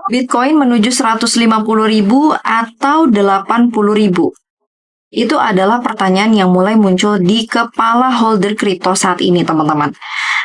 Bitcoin menuju 150.000 atau 80.000? Itu adalah pertanyaan yang mulai muncul di kepala holder kripto saat ini, teman-teman.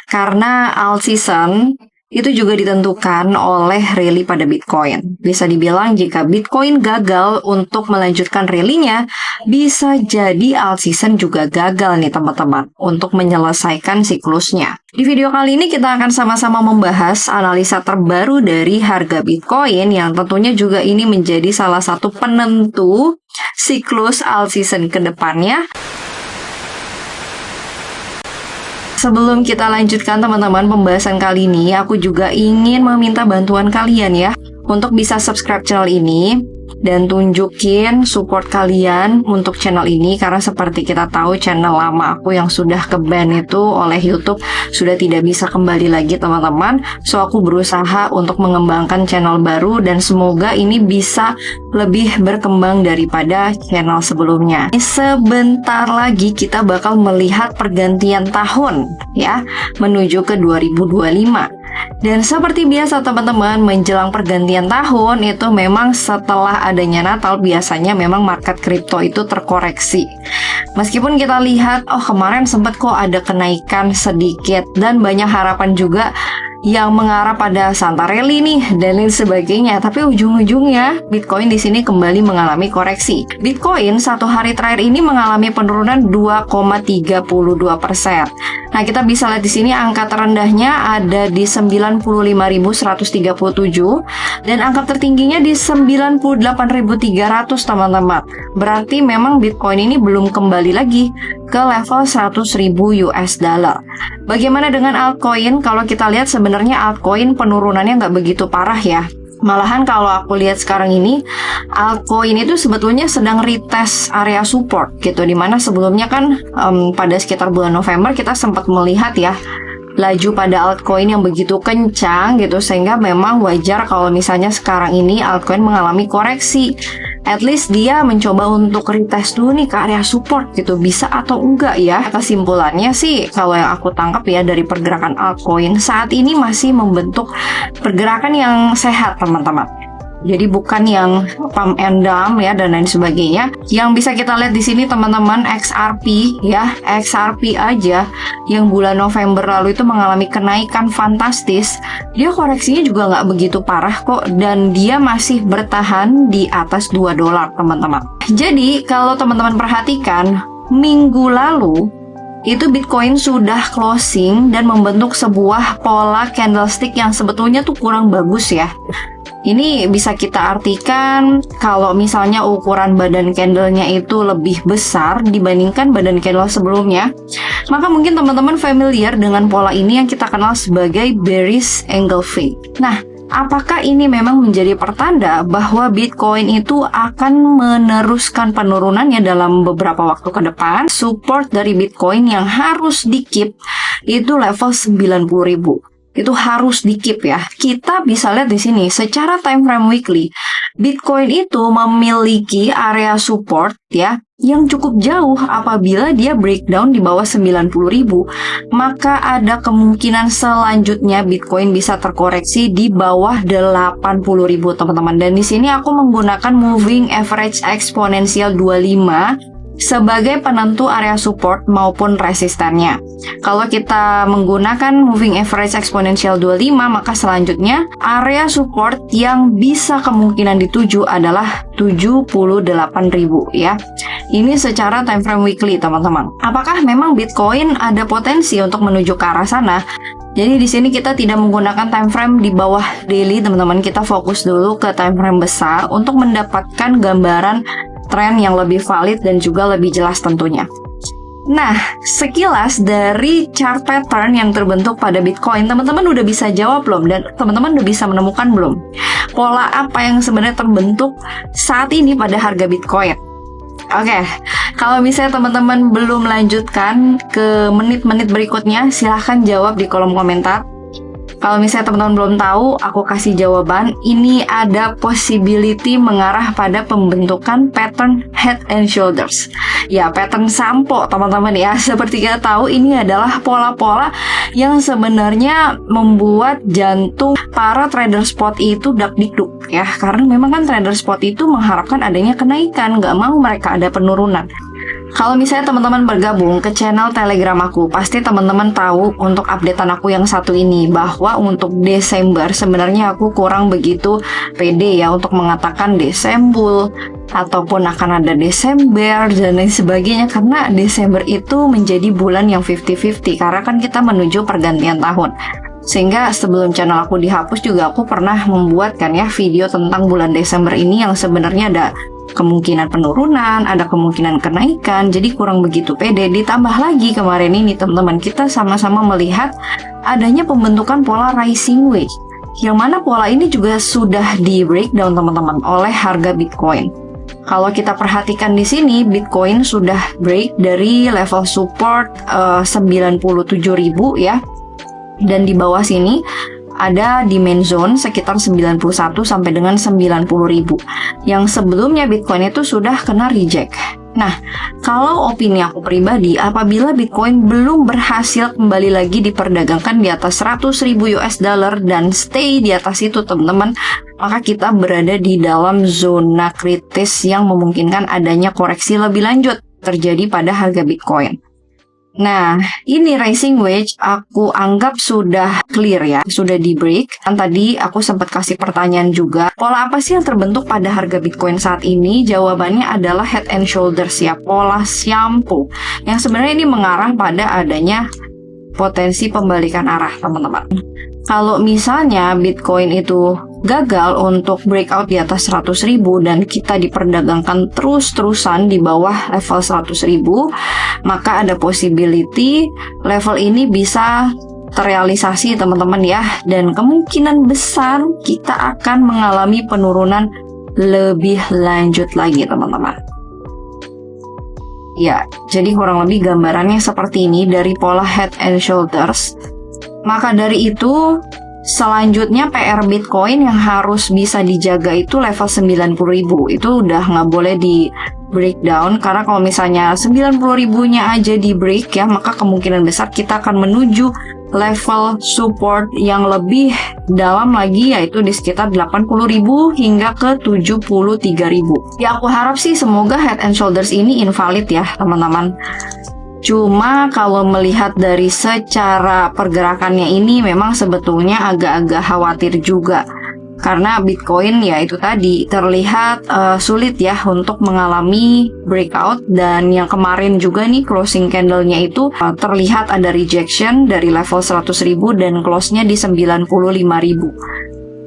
Karena alt season itu juga ditentukan oleh rally pada Bitcoin. Bisa dibilang jika Bitcoin gagal untuk melanjutkan rally-nya, bisa jadi alt season juga gagal nih teman-teman untuk menyelesaikan siklusnya. Di video kali ini kita akan sama-sama membahas analisa terbaru dari harga Bitcoin yang tentunya juga ini menjadi salah satu penentu siklus alt season ke depannya. Sebelum kita lanjutkan teman-teman pembahasan kali ini, aku juga ingin meminta bantuan kalian ya untuk bisa subscribe channel ini dan tunjukin support kalian untuk channel ini, karena seperti kita tahu channel lama aku yang sudah ke-ban itu oleh YouTube sudah tidak bisa kembali lagi teman-teman. So aku berusaha untuk mengembangkan channel baru dan semoga ini bisa lebih berkembang daripada channel sebelumnya. Sebentar lagi kita bakal melihat pergantian tahun ya, menuju ke 2025. Dan seperti biasa teman-teman, menjelang pergantian tahun itu memang setelah adanya Natal biasanya memang market kripto itu terkoreksi. Meskipun kita lihat, kemarin sempat kok ada kenaikan sedikit dan banyak harapan juga yang mengarah pada Santa Rally nih dan lain sebagainya, tapi ujung-ujungnya Bitcoin di sini kembali mengalami koreksi. Bitcoin satu hari terakhir ini mengalami penurunan 2,32%. Nah, kita bisa lihat di sini angka terendahnya ada di 95.137 dan angka tertingginya di 98.300 teman-teman. Berarti memang Bitcoin ini belum kembali lagi ke level 100.000 US dollar. Bagaimana dengan altcoin? Kalau kita lihat sebenarnya altcoin penurunannya nggak begitu parah ya. Malahan kalau aku lihat sekarang ini, altcoin itu sebetulnya sedang retest area support gitu. Dimana sebelumnya kan pada sekitar bulan November kita sempat melihat ya, laju pada altcoin yang begitu kencang gitu, sehingga memang wajar kalau misalnya sekarang ini altcoin mengalami koreksi. At least dia mencoba untuk retest dulu nih ke area support gitu, bisa atau enggak ya. Kesimpulannya sih kalau yang aku tangkap ya dari pergerakan altcoin saat ini masih membentuk pergerakan yang sehat teman-teman. Jadi bukan yang pump and dump ya dan lain sebagainya. Yang bisa kita lihat di sini teman-teman, XRP ya, XRP aja yang bulan November lalu itu mengalami kenaikan fantastis. Dia koreksinya juga nggak begitu parah kok dan dia masih bertahan di atas $2 teman-teman. Jadi kalau teman-teman perhatikan minggu lalu itu Bitcoin sudah closing dan membentuk sebuah pola candlestick yang sebetulnya tuh kurang bagus ya. Ini bisa kita artikan kalau misalnya ukuran badan candlenya itu lebih besar dibandingkan badan candle sebelumnya, maka mungkin teman-teman familiar dengan pola ini yang kita kenal sebagai bearish engulfing. Nah, apakah ini memang menjadi pertanda bahwa Bitcoin itu akan meneruskan penurunannya dalam beberapa waktu ke depan? Support dari Bitcoin yang harus di-keep itu level 90.000. Itu harus di-keep ya. Kita bisa lihat di sini secara time frame weekly, Bitcoin itu memiliki area support ya yang cukup jauh. Apabila dia breakdown di bawah 90.000, maka ada kemungkinan selanjutnya Bitcoin bisa terkoreksi di bawah 80.000 teman-teman. Dan di sini aku menggunakan moving average exponential 25 sebagai penentu area support maupun resistannya. Kalau kita menggunakan moving average exponential 25, maka selanjutnya area support yang bisa kemungkinan dituju adalah 78.000 ya. Ini secara time frame weekly teman-teman. Apakah memang Bitcoin ada potensi untuk menuju ke arah sana? Jadi di sini kita tidak menggunakan time frame di bawah daily teman-teman. Kita fokus dulu ke time frame besar untuk mendapatkan gambaran tren yang lebih valid dan juga lebih jelas tentunya. Nah, sekilas dari chart pattern yang terbentuk pada Bitcoin, teman-teman udah bisa jawab belum? Dan teman-teman udah bisa menemukan belum? Pola apa yang sebenarnya terbentuk saat ini pada harga Bitcoin? Oke, kalau misalnya teman-teman belum melanjutkan ke menit-menit berikutnya, silahkan jawab di kolom komentar. Kalau misalnya teman-teman belum tahu, aku kasih jawaban. Ini ada possibility mengarah pada pembentukan pattern head and shoulders. Ya, pattern sampo teman-teman ya. Seperti kita tahu, ini adalah pola-pola yang sebenarnya membuat jantung para trader spot itu dak-dikduk ya. Karena memang kan trader spot itu mengharapkan adanya kenaikan, nggak mau mereka ada penurunan. Kalau misalnya teman-teman bergabung ke channel Telegram aku, pasti teman-teman tahu untuk updatean aku yang satu ini, bahwa untuk Desember sebenarnya aku kurang begitu pede ya untuk mengatakan Desembul ataupun akan ada Desember dan lain sebagainya, karena Desember itu menjadi bulan yang 50-50 karena kan kita menuju pergantian tahun. Sehingga sebelum channel aku dihapus juga aku pernah membuat kan ya video tentang bulan Desember ini yang sebenarnya ada kemungkinan penurunan, ada kemungkinan kenaikan, jadi kurang begitu pede. Ditambah lagi kemarin ini teman-teman, kita sama-sama melihat adanya pembentukan pola rising wedge, yang mana pola ini juga sudah di breakdown teman-teman oleh harga Bitcoin. Kalau kita perhatikan di sini, Bitcoin sudah break dari level support 97.000 ya, dan di bawah sini ada demand zone sekitar 91 sampai dengan 90.000 yang sebelumnya Bitcoin itu sudah kena reject. Nah, kalau opini aku pribadi, apabila Bitcoin belum berhasil kembali lagi diperdagangkan di atas 100.000 US dollar dan stay di atas itu teman-teman, maka kita berada di dalam zona kritis yang memungkinkan adanya koreksi lebih lanjut terjadi pada harga Bitcoin. Nah, ini rising wedge aku anggap sudah clear ya, sudah di break. Kan tadi aku sempat kasih pertanyaan juga, pola apa sih yang terbentuk pada harga Bitcoin saat ini? Jawabannya adalah head and shoulders ya, pola shampoo. Yang sebenarnya ini mengarah pada adanya potensi pembalikan arah teman-teman. Kalau misalnya Bitcoin itu gagal untuk breakout di atas 100.000 dan kita diperdagangkan terus-terusan di bawah level 100.000, maka ada possibility level ini bisa terrealisasi teman-teman ya, dan kemungkinan besar kita akan mengalami penurunan lebih lanjut lagi teman-teman. Ya, jadi kurang lebih gambarannya seperti ini dari pola head and shoulders. Maka dari itu, selanjutnya PR Bitcoin yang harus bisa dijaga itu level 90.000. Itu udah nggak boleh di breakdown, karena kalau misalnya 90.000-nya aja di break ya, maka kemungkinan besar kita akan menuju level support yang lebih dalam lagi, yaitu di sekitar 80.000 hingga ke 73.000. Ya, aku harap sih semoga head and shoulders ini invalid ya teman-teman. Cuma kalau melihat dari secara pergerakannya ini memang sebetulnya agak-agak khawatir juga. Karena Bitcoin ya itu tadi terlihat sulit ya untuk mengalami breakout, dan yang kemarin juga nih closing candle-nya itu terlihat ada rejection dari level 100.000 dan close-nya di 95.000.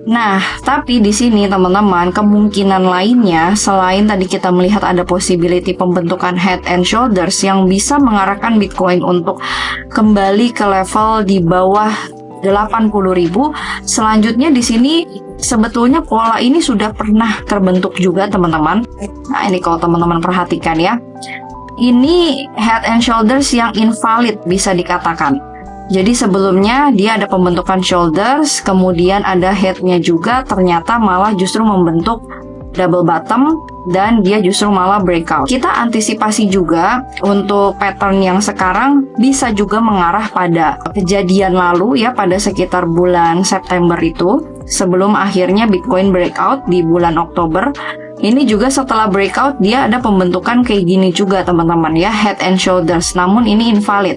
Nah, tapi di sini teman-teman, kemungkinan lainnya selain tadi kita melihat ada possibility pembentukan head and shoulders yang bisa mengarahkan Bitcoin untuk kembali ke level di bawah 80.000. Selanjutnya di sini sebetulnya pola ini sudah pernah terbentuk juga teman-teman. Nah, ini kalau teman-teman perhatikan ya. Ini head and shoulders yang invalid bisa dikatakan. Jadi sebelumnya dia ada pembentukan shoulders, kemudian ada headnya juga, ternyata malah justru membentuk double bottom dan dia justru malah breakout. Kita antisipasi juga untuk pattern yang sekarang bisa juga mengarah pada kejadian lalu ya, pada sekitar bulan September itu, sebelum akhirnya Bitcoin breakout di bulan Oktober. Ini juga setelah breakout dia ada pembentukan kayak gini juga teman-teman ya, head and shoulders, namun ini invalid.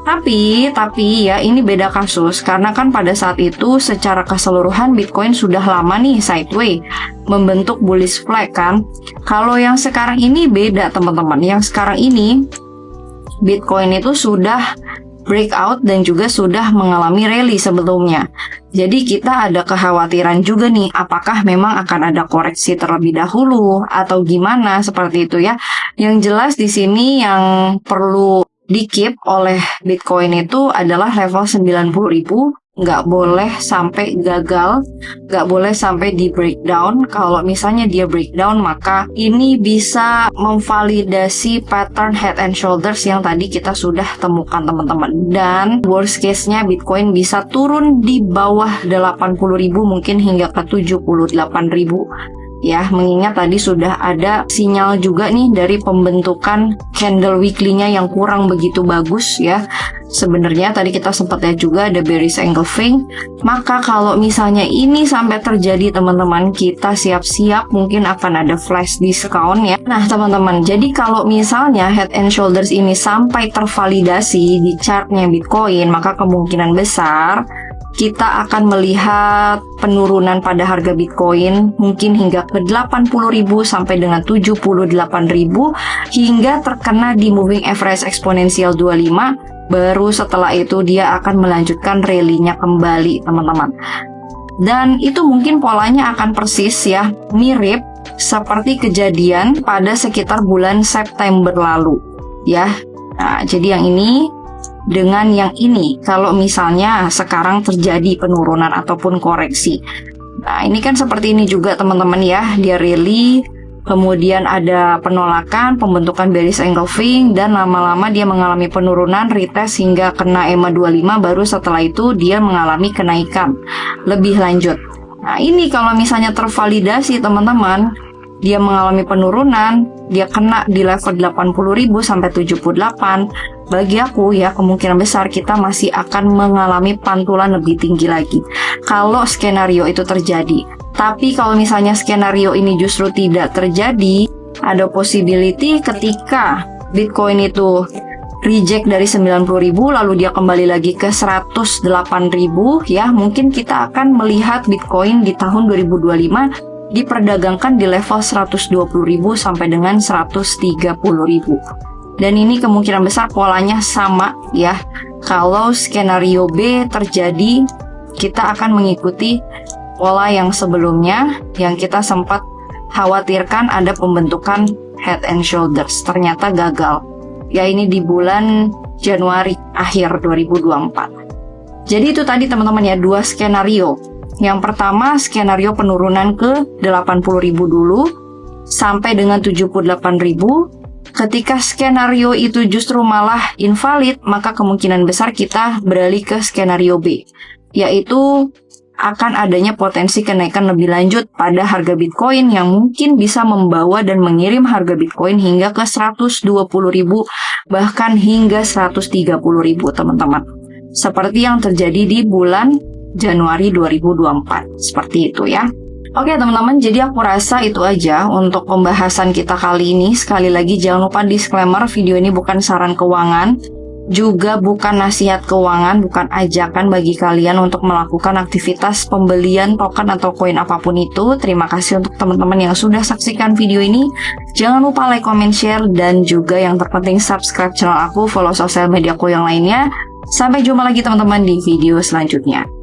Tapi ya ini beda kasus, karena kan pada saat itu secara keseluruhan Bitcoin sudah lama nih sideways membentuk bullish flag kan. Kalau yang sekarang ini beda teman-teman. Yang sekarang ini Bitcoin itu sudah breakout dan juga sudah mengalami rally sebelumnya. Jadi kita ada kekhawatiran juga nih, apakah memang akan ada koreksi terlebih dahulu atau gimana seperti itu ya. Yang jelas di sini yang perlu di-keep oleh Bitcoin itu adalah level 90.000 nggak boleh sampai gagal, nggak boleh sampai di breakdown. Kalau misalnya dia breakdown, maka ini bisa memvalidasi pattern head and shoulders yang tadi kita sudah temukan teman-teman. Dan worst case-nya Bitcoin bisa turun di bawah 80.000, mungkin hingga ke 78.000. Ya, mengingat tadi sudah ada sinyal juga nih dari pembentukan candle weekly-nya yang kurang begitu bagus ya. Sebenarnya tadi kita sempat lihat juga ada bearish engulfing. Maka kalau misalnya ini sampai terjadi teman-teman, kita siap-siap mungkin akan ada flash discount ya. Nah teman-teman, jadi kalau misalnya head and shoulders ini sampai tervalidasi di chartnya Bitcoin, maka kemungkinan besar kita akan melihat penurunan pada harga Bitcoin mungkin hingga ke 80.000 sampai dengan 78.000, hingga terkena di moving average eksponensial 25. Baru setelah itu dia akan melanjutkan rally-nya kembali teman-teman. Dan itu mungkin polanya akan persis ya, mirip seperti kejadian pada sekitar bulan September lalu ya. Nah, jadi yang ini dengan yang ini, kalau misalnya sekarang terjadi penurunan ataupun koreksi. Nah, ini kan seperti ini juga teman-teman ya, dia rally, kemudian ada penolakan, pembentukan bearish engulfing, dan lama-lama dia mengalami penurunan, retest hingga kena EMA 25, baru setelah itu dia mengalami kenaikan lebih lanjut. Nah, ini kalau misalnya tervalidasi teman-teman, dia mengalami penurunan, dia kena di level 80.000 sampai 78. Bagi aku ya, kemungkinan besar kita masih akan mengalami pantulan lebih tinggi lagi kalau skenario itu terjadi. Tapi kalau misalnya skenario ini justru tidak terjadi, ada possibility ketika Bitcoin itu reject dari 90.000 lalu dia kembali lagi ke 108.000 ya, mungkin kita akan melihat Bitcoin di tahun 2025 diperdagangkan di level 120.000 sampai dengan 130.000. Dan ini kemungkinan besar polanya sama ya. Kalau skenario B terjadi, kita akan mengikuti pola yang sebelumnya yang kita sempat khawatirkan ada pembentukan head and shoulders. Ternyata gagal. Ya, ini di bulan Januari akhir 2024. Jadi itu tadi teman-teman ya, dua skenario. Yang pertama skenario penurunan ke 80.000 dulu sampai dengan 78.000. Ketika skenario itu justru malah invalid, maka kemungkinan besar kita beralih ke skenario B, yaitu akan adanya potensi kenaikan lebih lanjut pada harga Bitcoin yang mungkin bisa membawa dan mengirim harga Bitcoin hingga ke 120.000 bahkan hingga 130.000 teman-teman. Seperti yang terjadi di bulan Januari 2024. Seperti itu ya. Oke teman-teman, jadi aku rasa itu aja untuk pembahasan kita kali ini. Sekali lagi jangan lupa disclaimer, video ini bukan saran keuangan, juga bukan nasihat keuangan, bukan ajakan bagi kalian untuk melakukan aktivitas pembelian token atau koin apapun itu. Terima kasih untuk teman-teman yang sudah saksikan video ini. Jangan lupa like, comment, share, dan juga yang terpenting subscribe channel aku, follow sosial media aku yang lainnya. Sampai jumpa lagi teman-teman di video selanjutnya.